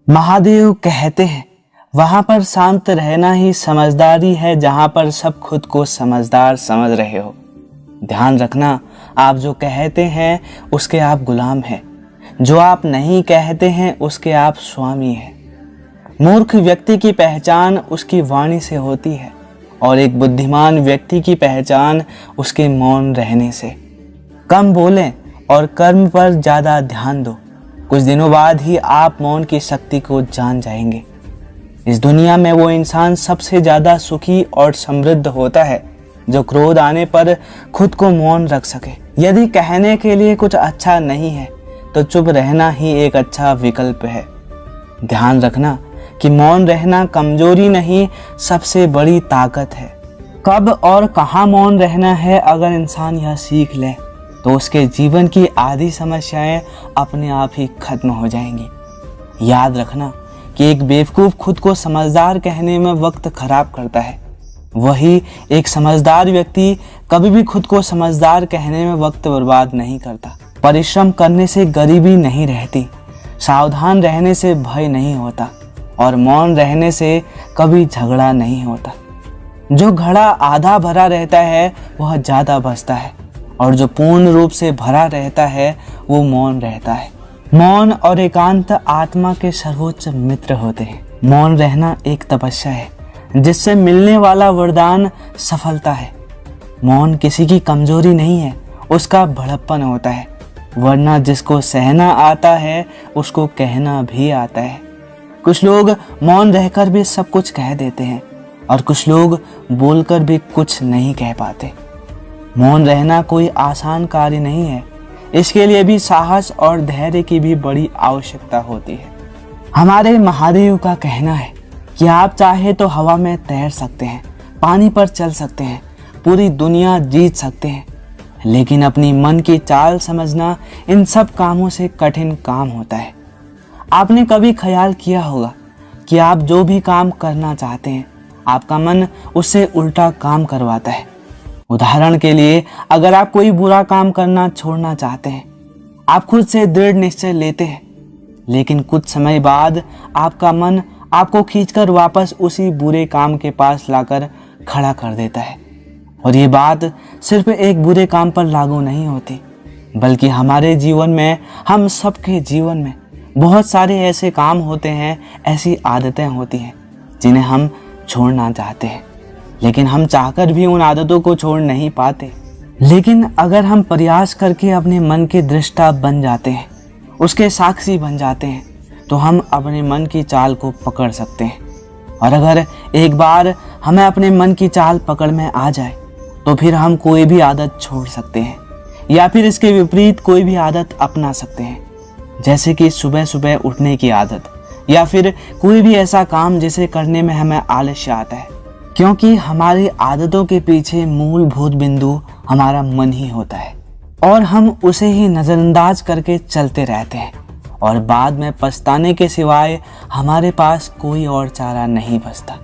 महादेव कहते हैं वहां पर शांत रहना ही समझदारी है, जहां पर सब खुद को समझदार समझ रहे हो। ध्यान रखना, आप जो कहते हैं उसके आप गुलाम हैं, जो आप नहीं कहते हैं उसके आप स्वामी हैं। मूर्ख व्यक्ति की पहचान उसकी वाणी से होती है और एक बुद्धिमान व्यक्ति की पहचान उसके मौन रहने से। कम बोलें और कर्म पर ज़्यादा ध्यान दो। कुछ दिनों बाद ही आप मौन की शक्ति को जान जाएंगे। इस दुनिया में वो इंसान सबसे ज़्यादा सुखी और समृद्ध होता है जो क्रोध आने पर खुद को मौन रख सके। यदि कहने के लिए कुछ अच्छा नहीं है तो चुप रहना ही एक अच्छा विकल्प है। ध्यान रखना कि मौन रहना कमजोरी नहीं, सबसे बड़ी ताकत है। कब और कहाँ मौन रहना है, अगर इंसान यह सीख ले तो उसके जीवन की आधी समस्याएं अपने आप ही खत्म हो जाएंगी। याद रखना कि एक बेवकूफ़ खुद को समझदार कहने में वक्त खराब करता है, वही एक समझदार व्यक्ति कभी भी खुद को समझदार कहने में वक्त बर्बाद नहीं करता। परिश्रम करने से गरीबी नहीं रहती, सावधान रहने से भय नहीं होता और मौन रहने से कभी झगड़ा नहीं होता। जो घड़ा आधा भरा रहता है वह ज़्यादा बचता है और जो पूर्ण रूप से भरा रहता है वो मौन रहता है। मौन और एकांत आत्मा के सर्वोच्च मित्र होते हैं। मौन रहना एक तपस्या है जिससे मिलने वाला वरदान सफलता है। मौन किसी की कमजोरी नहीं है, उसका बड़प्पन होता है, वरना जिसको सहना आता है उसको कहना भी आता है। कुछ लोग मौन रहकर भी सब कुछ कह देते हैं और कुछ लोग बोलकर भी कुछ नहीं कह पाते। मौन रहना कोई आसान कार्य नहीं है, इसके लिए भी साहस और धैर्य की भी बड़ी आवश्यकता होती है। हमारे महादेव का कहना है कि आप चाहे तो हवा में तैर सकते हैं, पानी पर चल सकते हैं, पूरी दुनिया जीत सकते हैं, लेकिन अपनी मन की चाल समझना इन सब कामों से कठिन काम होता है। आपने कभी ख्याल किया होगा कि आप जो भी काम करना चाहते हैं आपका मन उससे उल्टा काम करवाता है। उदाहरण के लिए, अगर आप कोई बुरा काम करना छोड़ना चाहते हैं, आप खुद से दृढ़ निश्चय लेते हैं, लेकिन कुछ समय बाद आपका मन आपको खींचकर वापस उसी बुरे काम के पास लाकर खड़ा कर देता है। और ये बात सिर्फ एक बुरे काम पर लागू नहीं होती, बल्कि हमारे जीवन में, हम सबके जीवन में बहुत सारे ऐसे काम होते हैं, ऐसी आदतें होती हैं जिन्हें हम छोड़ना चाहते हैं, लेकिन हम चाहकर भी उन आदतों को छोड़ नहीं पाते। लेकिन अगर हम प्रयास करके अपने मन के दृष्टा बन जाते हैं, उसके साक्षी बन जाते हैं, तो हम अपने मन की चाल को पकड़ सकते हैं। और अगर एक बार हमें अपने मन की चाल पकड़ में आ जाए तो फिर हम कोई भी आदत छोड़ सकते हैं या फिर इसके विपरीत कोई भी आदत अपना सकते हैं, जैसे कि सुबह सुबह उठने की आदत या फिर कोई भी ऐसा काम जिसे करने में हमें आलस्य आता है, क्योंकि हमारी आदतों के पीछे मूलभूत बिंदु हमारा मन ही होता है और हम उसे ही नज़रअंदाज करके चलते रहते हैं और बाद में पछताने के सिवाय हमारे पास कोई और चारा नहीं बचता।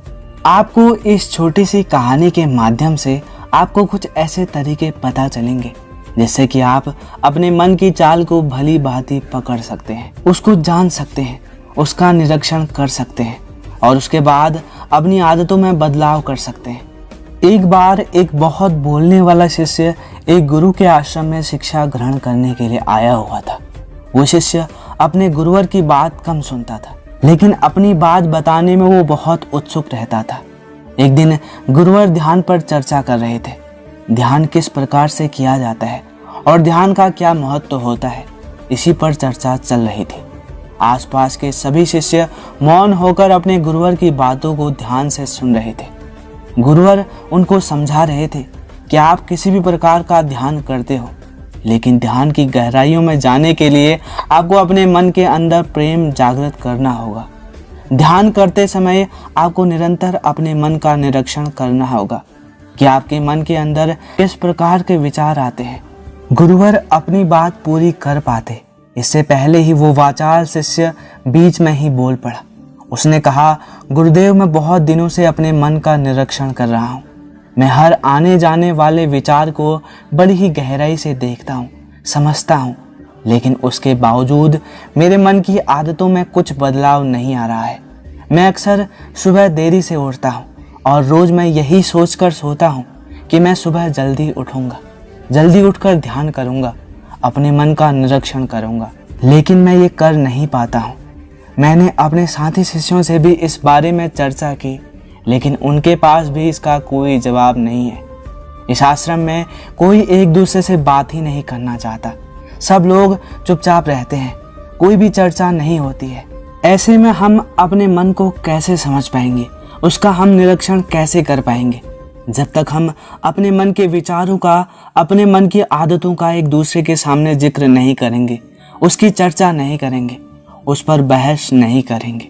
आपको इस छोटी सी कहानी के माध्यम से आपको कुछ ऐसे तरीके पता चलेंगे जिससे कि आप अपने मन की चाल को भली भांति पकड़ सकते हैं, उसको जान सकते हैं, उसका निरीक्षण कर सकते हैं और उसके बाद अपनी आदतों में बदलाव कर सकते हैं। एक बार एक बहुत बोलने वाला शिष्य एक गुरु के आश्रम में शिक्षा ग्रहण करने के लिए आया हुआ था। वो शिष्य अपने गुरुवर की बात कम सुनता था, लेकिन अपनी बात बताने में वो बहुत उत्सुक रहता था। एक दिन गुरुवर ध्यान पर चर्चा कर रहे थे। ध्यान किस प्रकार से किया जाता है और ध्यान का क्या महत्व होता है, इसी पर चर्चा चल रही थी। आसपास के सभी शिष्य मौन होकर अपने गुरुवर की बातों को ध्यान से सुन रहे थे। गुरुवर उनको समझा रहे थे कि आप किसी भी प्रकार का ध्यान करते हो, लेकिन ध्यान की गहराइयों में जाने के लिए आपको अपने मन के अंदर प्रेम जागृत करना होगा। ध्यान करते समय आपको निरंतर अपने मन का निरीक्षण करना होगा कि आपके मन के अंदर किस प्रकार के विचार आते हैं। गुरुवर अपनी बात पूरी कर पाते इससे पहले ही वो वाचाल शिष्य बीच में ही बोल पड़ा। उसने कहा, गुरुदेव, मैं बहुत दिनों से अपने मन का निरीक्षण कर रहा हूँ। मैं हर आने जाने वाले विचार को बड़ी ही गहराई से देखता हूँ, समझता हूँ लेकिन उसके बावजूद मेरे मन की आदतों में कुछ बदलाव नहीं आ रहा है। मैं अक्सर सुबह देरी से उठता हूँ और रोज़ मैं यही सोचकर सोता हूँ कि मैं सुबह जल्दी उठूँगा, जल्दी उठकर ध्यान करूँगा, अपने मन का निरीक्षण करूँगा, लेकिन मैं ये कर नहीं पाता हूँ। मैंने अपने साथी शिष्यों से भी इस बारे में चर्चा की, लेकिन उनके पास भी इसका कोई जवाब नहीं है। इस आश्रम में कोई एक दूसरे से बात ही नहीं करना चाहता। सब लोग चुपचाप रहते हैं, कोई भी चर्चा नहीं होती है। ऐसे में हम अपने मन को कैसे समझ पाएंगे, उसका हम निरीक्षण कैसे कर पाएंगे, जब तक हम अपने मन के विचारों का, अपने मन की आदतों का एक दूसरे के सामने जिक्र नहीं करेंगे, उसकी चर्चा नहीं करेंगे, उस पर बहस नहीं करेंगे,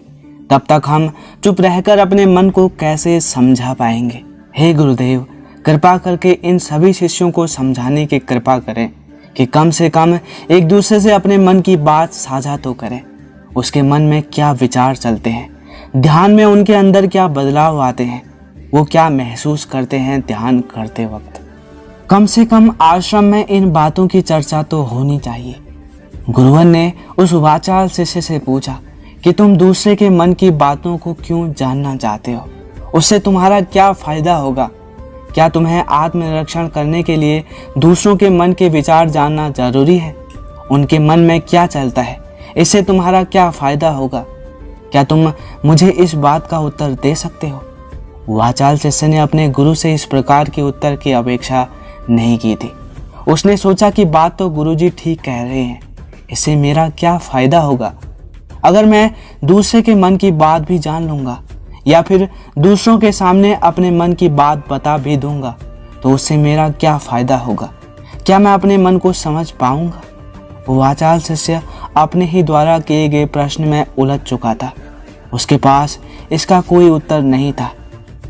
तब तक हम चुप रहकर अपने मन को कैसे समझा पाएंगे। हे गुरुदेव, कृपा करके इन सभी शिष्यों को समझाने की कृपा करें कि कम से कम एक दूसरे से अपने मन की बात साझा तो करें। उसके मन में क्या विचार चलते हैं, ध्यान में उनके अंदर क्या बदलाव आते हैं, वो क्या महसूस करते हैं ध्यान करते वक्त। कम से कम आश्रम में इन बातों की चर्चा तो होनी चाहिए। गुरुवर ने उस वाचाल शिष्य से पूछा कि तुम दूसरे के मन की बातों को क्यों जानना चाहते हो, उससे तुम्हारा क्या फायदा होगा? क्या तुम्हें आत्मनिरीक्षण करने के लिए दूसरों के मन के विचार जानना जरूरी है? उनके मन में क्या चलता है, इससे तुम्हारा क्या फायदा होगा? क्या तुम मुझे इस बात का उत्तर दे सकते हो? वाचाल शिष्य ने अपने गुरु से इस प्रकार के उत्तर की अपेक्षा नहीं की थी। उसने सोचा कि बात तो गुरुजी ठीक कह रहे हैं, इससे मेरा क्या फायदा होगा? अगर मैं दूसरे के मन की बात भी जान लूंगा या फिर दूसरों के सामने अपने मन की बात बता भी दूंगा तो उससे मेरा क्या फायदा होगा? क्या मैं अपने मन को समझ पाऊंगा? वो वाचाल शिष्य अपने ही द्वारा किए गए प्रश्न में उलझ चुका था। उसके पास इसका कोई उत्तर नहीं था,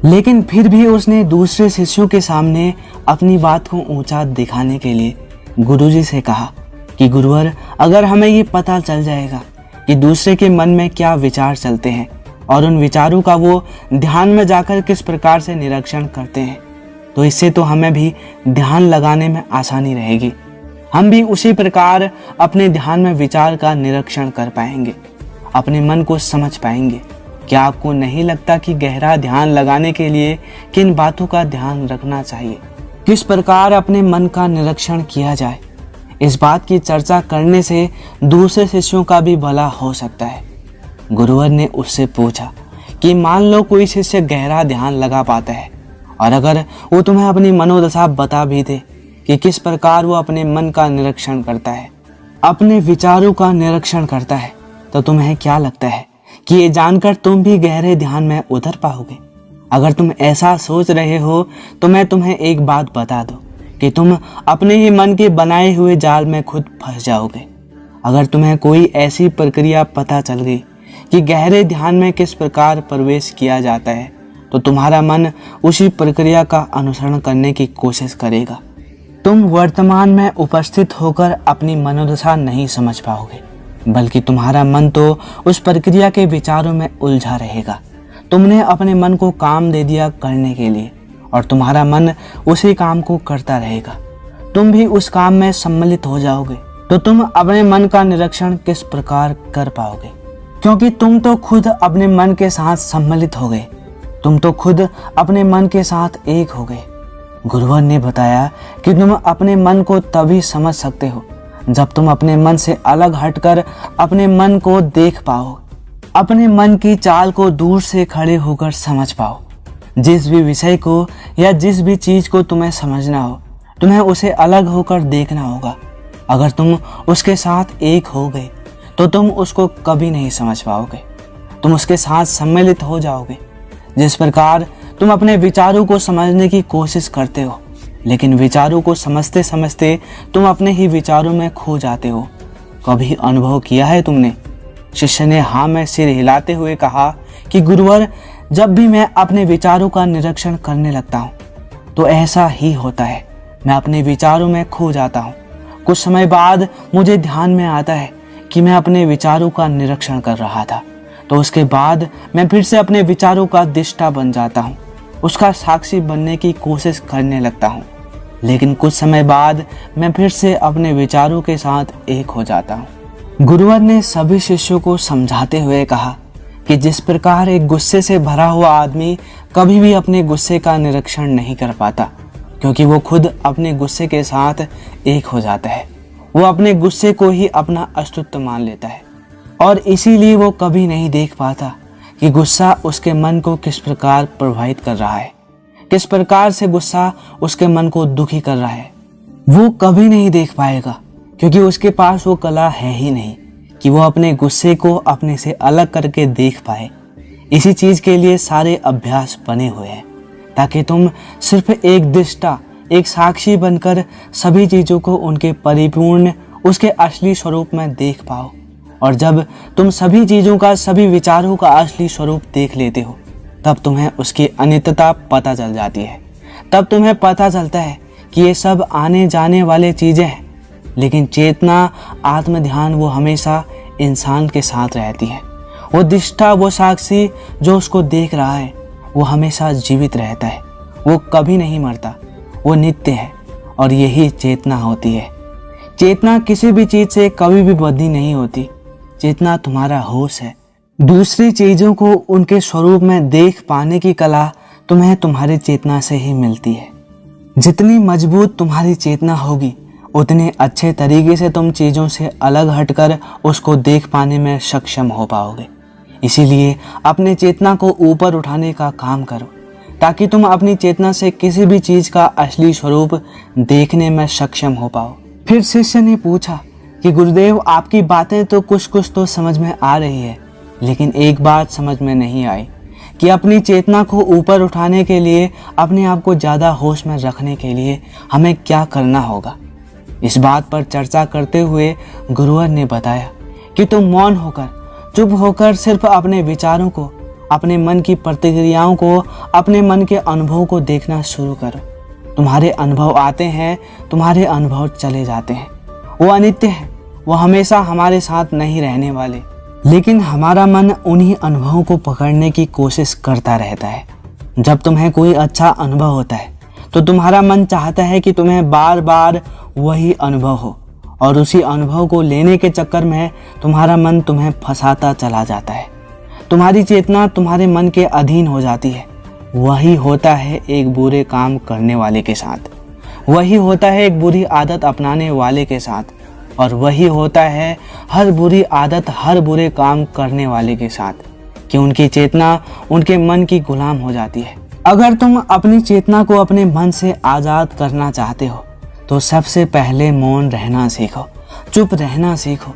लेकिन फिर भी उसने दूसरे शिष्यों के सामने अपनी बात को ऊंचा दिखाने के लिए गुरुजी से कहा कि गुरुवर, अगर हमें ये पता चल जाएगा कि दूसरे के मन में क्या विचार चलते हैं और उन विचारों का वो ध्यान में जाकर किस प्रकार से निरीक्षण करते हैं, तो इससे तो हमें भी ध्यान लगाने में आसानी रहेगी। हम भी उसी प्रकार अपने ध्यान में विचार का निरीक्षण कर पाएंगे, अपने मन को समझ पाएंगे। क्या आपको नहीं लगता कि गहरा ध्यान लगाने के लिए किन बातों का ध्यान रखना चाहिए, किस प्रकार अपने मन का निरीक्षण किया जाए? इस बात की चर्चा करने से दूसरे शिष्यों का भी भला हो सकता है। गुरुवर ने उससे पूछा कि मान लो कोई शिष्य गहरा ध्यान लगा पाता है और अगर वो तुम्हें अपनी मनोदशा बता भी दे कि किस प्रकार वो अपने मन का निरीक्षण करता है, अपने विचारों का निरीक्षण करता है, तो तुम्हें क्या लगता है कि ये जानकर तुम भी गहरे ध्यान में उतर पाओगे? अगर तुम ऐसा सोच रहे हो तो मैं तुम्हें एक बात बता दूं कि तुम अपने ही मन के बनाए हुए जाल में खुद फंस जाओगे। अगर तुम्हें कोई ऐसी प्रक्रिया पता चल गई कि गहरे ध्यान में किस प्रकार प्रवेश किया जाता है, तो तुम्हारा मन उसी प्रक्रिया का अनुसरण करने की कोशिश करेगा। तुम वर्तमान में उपस्थित होकर अपनी मनोदशा नहीं समझ पाओगे, बल्कि तुम्हारा मन तो उस प्रक्रिया के विचारों में उलझा रहेगा। तुमने अपने मन को काम दे दिया करने के लिए और तुम्हारा मन उसी काम को करता रहेगा। तुम भी उस काम में सम्मिलित हो जाओगे, तो तुम अपने मन का निरीक्षण किस प्रकार कर पाओगे? क्योंकि तुम तो खुद अपने मन के साथ सम्मिलित हो गए, तुम तो खुद अपने मन के साथ एक हो गए। गुरुवर ने बताया कि तुम अपने मन को तभी समझ सकते हो जब तुम अपने मन से अलग हटकर अपने मन को देख पाओ, अपने मन की चाल को दूर से खड़े होकर समझ पाओ। जिस भी विषय को या जिस भी चीज को तुम्हें समझना हो, तुम्हें उसे अलग होकर देखना होगा। अगर तुम उसके साथ एक हो गए तो तुम उसको कभी नहीं समझ पाओगे, तुम उसके साथ सम्मिलित हो जाओगे। जिस प्रकार तुम अपने विचारों को समझने की कोशिश करते हो, लेकिन विचारों को समझते समझते तुम अपने ही विचारों में खो जाते हो, कभी अनुभव किया है तुमने? शिष्य ने हाँ में सिर हिलाते हुए कहा कि गुरुवर, जब भी मैं अपने विचारों का निरीक्षण करने लगता हूँ तो ऐसा ही होता है, मैं अपने विचारों में खो जाता हूँ। कुछ समय बाद मुझे ध्यान में आता है कि मैं अपने विचारों का निरीक्षण कर रहा था, तो उसके बाद मैं फिर से अपने विचारों का दृष्टा बन जाता हूँ, उसका साक्षी बनने की कोशिश करने लगता हूँ। लेकिन कुछ समय बाद मैं फिर से अपने विचारों के साथ एक हो जाता हूँ। गुरुवर ने सभी शिष्यों को समझाते हुए कहा कि जिस प्रकार एक गुस्से से भरा हुआ आदमी कभी भी अपने गुस्से का निरीक्षण नहीं कर पाता, क्योंकि वो खुद अपने गुस्से के साथ एक हो जाता है। वो अपने गुस्से को ही अपना अस्तित्व मान लेता है और इसीलिए वो कभी नहीं देख पाता कि गुस्सा उसके मन को किस प्रकार प्रभावित कर रहा है, किस प्रकार से गुस्सा उसके मन को दुखी कर रहा है। वो कभी नहीं देख पाएगा, क्योंकि उसके पास वो कला है ही नहीं कि वो अपने गुस्से को अपने से अलग करके देख पाए। इसी चीज के लिए सारे अभ्यास बने हुए हैं, ताकि तुम सिर्फ एक दृष्टा, एक साक्षी बनकर सभी चीजों को उनके परिपूर्ण, उसके असली स्वरूप में देख पाओ। और जब तुम सभी चीजों का, सभी विचारों का असली स्वरूप देख लेते हो, तब तुम्हें उसकी अनित्यता पता चल जाती है। तब तुम्हें पता चलता है कि ये सब आने जाने वाले चीजें हैं, लेकिन चेतना, आत्म ध्यान वो हमेशा इंसान के साथ रहती है। वो दृष्टा, वो साक्षी जो उसको देख रहा है, वो हमेशा जीवित रहता है। वो कभी नहीं मरता, वो नित्य है। और यही चेतना होती है। चेतना किसी भी चीज से कभी भी बदली नहीं होती। चेतना तुम्हारा होश है। दूसरी चीजों को उनके स्वरूप में देख पाने की कला तुम्हें तुम्हारी चेतना से ही मिलती है। जितनी मजबूत तुम्हारी चेतना होगी, उतने अच्छे तरीके से तुम चीजों से अलग हटकर उसको देख पाने में सक्षम हो पाओगे। इसीलिए अपने चेतना को ऊपर उठाने का काम करो, ताकि तुम अपनी चेतना से किसी भी चीज का असली स्वरूप देखने में सक्षम हो पाओ। फिर शिष्य ने पूछा कि गुरुदेव, आपकी बातें तो कुछ तो समझ में आ रही है, लेकिन एक बात समझ में नहीं आई कि अपनी चेतना को ऊपर उठाने के लिए, अपने आप को ज़्यादा होश में रखने के लिए हमें क्या करना होगा। इस बात पर चर्चा करते हुए गुरुवर ने बताया कि तुम मौन होकर, चुप होकर सिर्फ अपने विचारों को, अपने मन की प्रतिक्रियाओं को, अपने मन के अनुभवों को देखना शुरू करो। तुम्हारे अनुभव आते हैं, तुम्हारे अनुभव चले जाते हैं। वो अनित्य है, वो हमेशा हमारे साथ नहीं रहने वाले। लेकिन हमारा मन उन्हीं अनुभवों को पकड़ने की कोशिश करता रहता है। जब तुम्हें कोई अच्छा अनुभव होता है तो तुम्हारा मन चाहता है कि तुम्हें बार बार वही अनुभव हो, और उसी अनुभव को लेने के चक्कर में तुम्हारा मन तुम्हें फंसाता चला जाता है। तुम्हारी चेतना तुम्हारे मन के अधीन हो जाती है। वही होता है एक बुरे काम करने वाले के साथ, वही होता है एक बुरी आदत अपनाने वाले के साथ, और वही होता है हर बुरी आदत, हर बुरे काम करने वाले के साथ, कि उनकी चेतना उनके मन की गुलाम हो जाती है। अगर तुम अपनी चेतना को अपने मन से आज़ाद करना चाहते हो तो सबसे पहले मौन रहना सीखो, चुप रहना सीखो।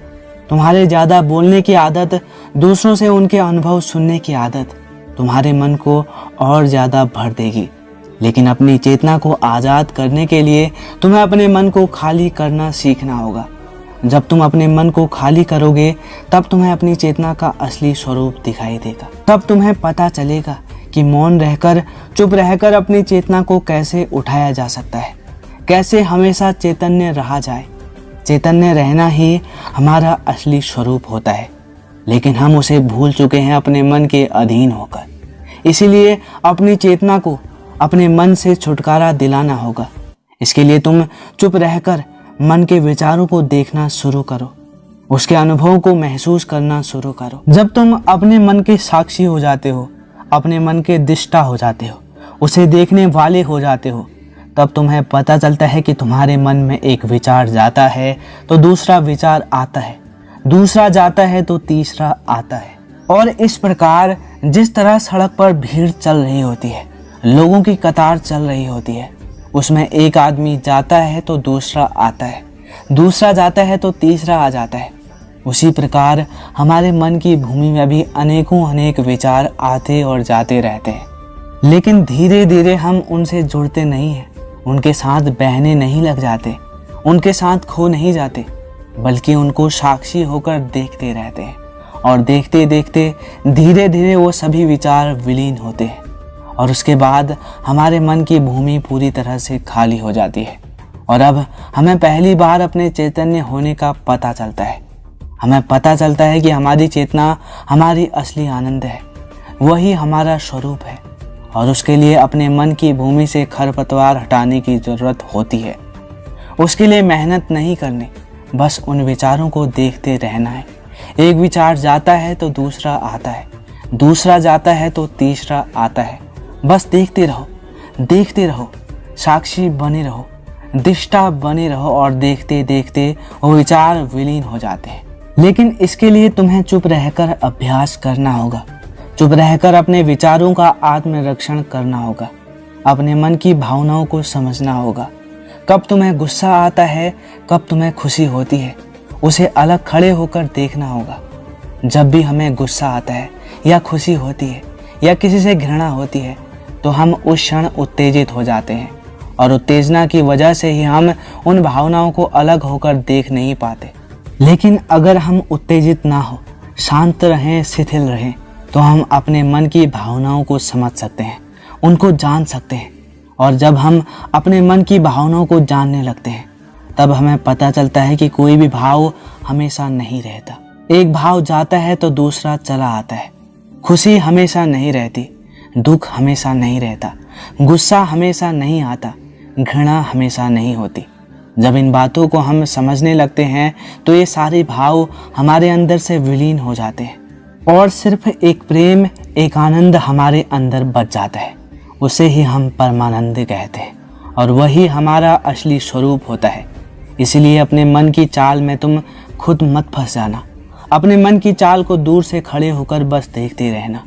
तुम्हारे ज़्यादा बोलने की आदत, दूसरों से उनके अनुभव सुनने की आदत तुम्हारे मन को और ज़्यादा भर देगी। लेकिन अपनी चेतना को आज़ाद करने के लिए तुम्हें अपने मन को खाली करना सीखना होगा। जब तुम अपने मन को खाली करोगे, तब तुम्हें अपनी चेतना का असली स्वरूप दिखाई देगा। तब तुम्हें पता चलेगा कि मौन रहकर, चुप रहकर अपनी चेतना को कैसे उठाया जा सकता है, कैसे हमेशा चैतन्य रहा जाए। चैतन्य रहना ही हमारा असली स्वरूप होता है, लेकिन हम उसे भूल चुके हैं अपने मन के अधीन होकर। इसीलिए अपनी चेतना को अपने मन से छुटकारा दिलाना होगा। इसके लिए तुम चुप रहकर मन के विचारों को देखना शुरू करो, उसके अनुभवों को महसूस करना शुरू करो। जब तुम अपने मन के साक्षी हो जाते हो, अपने मन के दृष्टा हो जाते हो, उसे देखने वाले हो जाते हो, तब तुम्हें पता चलता है कि तुम्हारे मन में एक विचार जाता है तो दूसरा विचार आता है, दूसरा जाता है तो तीसरा आता है। और इस प्रकार जिस तरह सड़क पर भीड़ चल रही होती है, लोगों की कतार चल रही होती है, उसमें एक आदमी जाता है तो दूसरा आता है, दूसरा जाता है तो तीसरा आ जाता है। उसी प्रकार हमारे मन की भूमि में भी अनेक विचार आते और जाते रहते हैं, लेकिन धीरे धीरे हम उनसे जुड़ते नहीं हैं, उनके साथ बहने नहीं लग जाते, उनके साथ खो नहीं जाते, बल्कि उनको साक्षी होकर देखते रहते हैं। और देखते देखते धीरे धीरे वो सभी विचार विलीन होते हैं, और उसके बाद हमारे मन की भूमि पूरी तरह से खाली हो जाती है। और अब हमें पहली बार अपने चैतन्य होने का पता चलता है। हमें पता चलता है कि हमारी चेतना हमारी असली आनंद है, वही हमारा स्वरूप है, और उसके लिए अपने मन की भूमि से खरपतवार हटाने की ज़रूरत होती है। उसके लिए मेहनत नहीं करनी, बस उन विचारों को देखते रहना है। एक विचार जाता है तो दूसरा आता है, दूसरा जाता है तो तीसरा आता है। बस देखते रहो, देखते रहो, साक्षी बने रहो, दृष्टा बने रहो और देखते देखते वो विचार विलीन हो जाते हैं। लेकिन इसके लिए तुम्हें चुप रहकर अभ्यास करना होगा, चुप रहकर अपने विचारों का आत्मरक्षण करना होगा, अपने मन की भावनाओं को समझना होगा। कब तुम्हें गुस्सा आता है, कब तुम्हें खुशी होती है, उसे अलग खड़े होकर देखना होगा। जब भी हमें गुस्सा आता है या खुशी होती है या किसी से घृणा होती है तो हम उस क्षण उत्तेजित हो जाते हैं और उत्तेजना की वजह से ही हम उन भावनाओं को अलग होकर देख नहीं पाते। लेकिन अगर हम उत्तेजित ना हो, शांत रहें, शिथिल रहें, तो हम अपने मन की भावनाओं को समझ सकते हैं, उनको जान सकते हैं। और जब हम अपने मन की भावनाओं को जानने लगते हैं तब हमें पता चलता है कि कोई भी भाव हमेशा नहीं रहता। एक भाव जाता है तो दूसरा चला आता है। खुशी हमेशा नहीं रहती, दुख हमेशा नहीं रहता, गुस्सा हमेशा नहीं आता, घृणा हमेशा नहीं होती। जब इन बातों को हम समझने लगते हैं तो ये सारे भाव हमारे अंदर से विलीन हो जाते हैं और सिर्फ एक प्रेम, एक आनंद हमारे अंदर बच जाता है। उसे ही हम परमानंद कहते हैं और वही हमारा असली स्वरूप होता है। इसलिए अपने मन की चाल में तुम खुद मत फंस जाना। अपने मन की चाल को दूर से खड़े होकर बस देखते रहना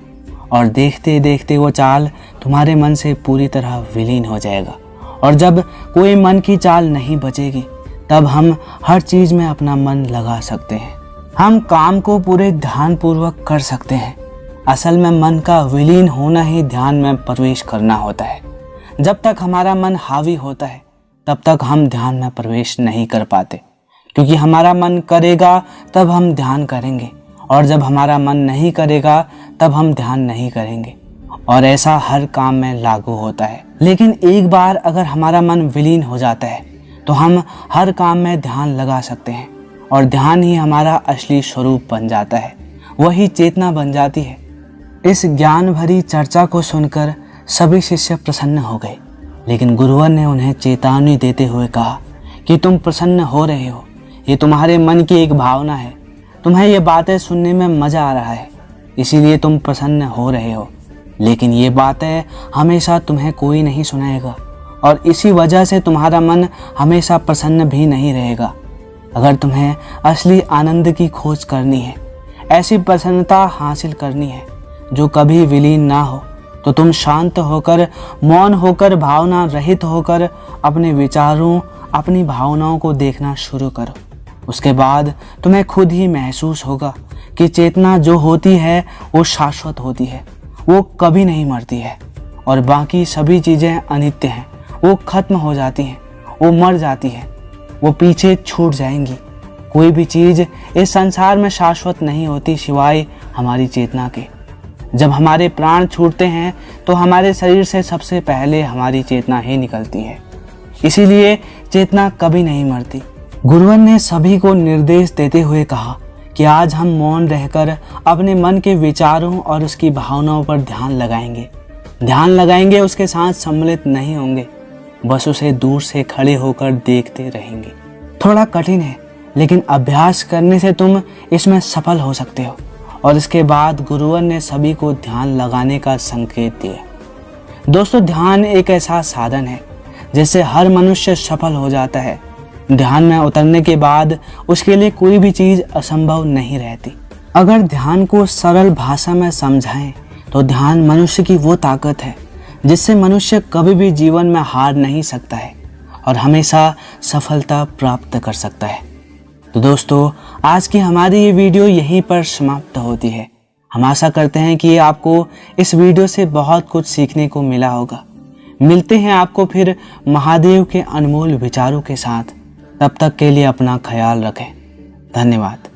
और देखते देखते वो चाल तुम्हारे मन से पूरी तरह विलीन हो जाएगा। और जब कोई मन की चाल नहीं बचेगी तब हम हर चीज़ में अपना मन लगा सकते हैं। हम काम को पूरे ध्यानपूर्वक कर सकते हैं। असल में मन का विलीन होना ही ध्यान में प्रवेश करना होता है। जब तक हमारा मन हावी होता है तब तक हम ध्यान में प्रवेश नहीं कर पाते, क्योंकि हमारा मन करेगा तब हम ध्यान करेंगे और जब हमारा मन नहीं करेगा तब हम ध्यान नहीं करेंगे। और ऐसा हर काम में लागू होता है। लेकिन एक बार अगर हमारा मन विलीन हो जाता है तो हम हर काम में ध्यान लगा सकते हैं और ध्यान ही हमारा असली स्वरूप बन जाता है, वही चेतना बन जाती है। इस ज्ञान भरी चर्चा को सुनकर सभी शिष्य प्रसन्न हो गए, लेकिन गुरुवर ने उन्हें चेतावनी देते हुए कहा कि तुम प्रसन्न हो रहे हो, ये तुम्हारे मन की एक भावना है। तुम्हें ये बातें सुनने में मज़ा आ रहा है, इसीलिए तुम प्रसन्न हो रहे हो। लेकिन ये बातें हमेशा तुम्हें कोई नहीं सुनाएगा और इसी वजह से तुम्हारा मन हमेशा प्रसन्न भी नहीं रहेगा। अगर तुम्हें असली आनंद की खोज करनी है, ऐसी प्रसन्नता हासिल करनी है जो कभी विलीन ना हो, तो तुम शांत होकर, मौन होकर, भावना रहित होकर अपने विचारों, अपनी भावनाओं को देखना शुरू करो। उसके बाद तुम्हें खुद ही महसूस होगा कि चेतना जो होती है वो शाश्वत होती है, वो कभी नहीं मरती है और बाकी सभी चीज़ें अनित्य हैं, वो खत्म हो जाती हैं, वो मर जाती हैं, वो पीछे छूट जाएंगी। कोई भी चीज़ इस संसार में शाश्वत नहीं होती सिवाय हमारी चेतना के। जब हमारे प्राण छूटते हैं तो हमारे शरीर से सबसे पहले हमारी चेतना ही निकलती है, इसीलिए चेतना कभी नहीं मरती। गुरुवर ने सभी को निर्देश देते हुए कहा कि आज हम मौन रहकर अपने मन के विचारों और उसकी भावनाओं पर ध्यान लगाएंगे, उसके साथ सम्मिलित नहीं होंगे, बस उसे दूर से खड़े होकर देखते रहेंगे। थोड़ा कठिन है, लेकिन अभ्यास करने से तुम इसमें सफल हो सकते हो। और इसके बाद गुरुवर ने सभी को ध्यान लगाने का संकेत दिया। दोस्तों, ध्यान एक ऐसा साधन है जिससे हर मनुष्य सफल हो जाता है। ध्यान में उतरने के बाद उसके लिए कोई भी चीज़ असंभव नहीं रहती। अगर ध्यान को सरल भाषा में समझाएं तो ध्यान मनुष्य की वो ताकत है जिससे मनुष्य कभी भी जीवन में हार नहीं सकता है और हमेशा सफलता प्राप्त कर सकता है। तो दोस्तों, आज की हमारी ये वीडियो यहीं पर समाप्त होती है। हम आशा करते हैं कि आपको इस वीडियो से बहुत कुछ सीखने को मिला होगा। मिलते हैं आपको फिर महादेव के अनमोल विचारों के साथ। तब तक के लिए अपना ख्याल रखें। धन्यवाद।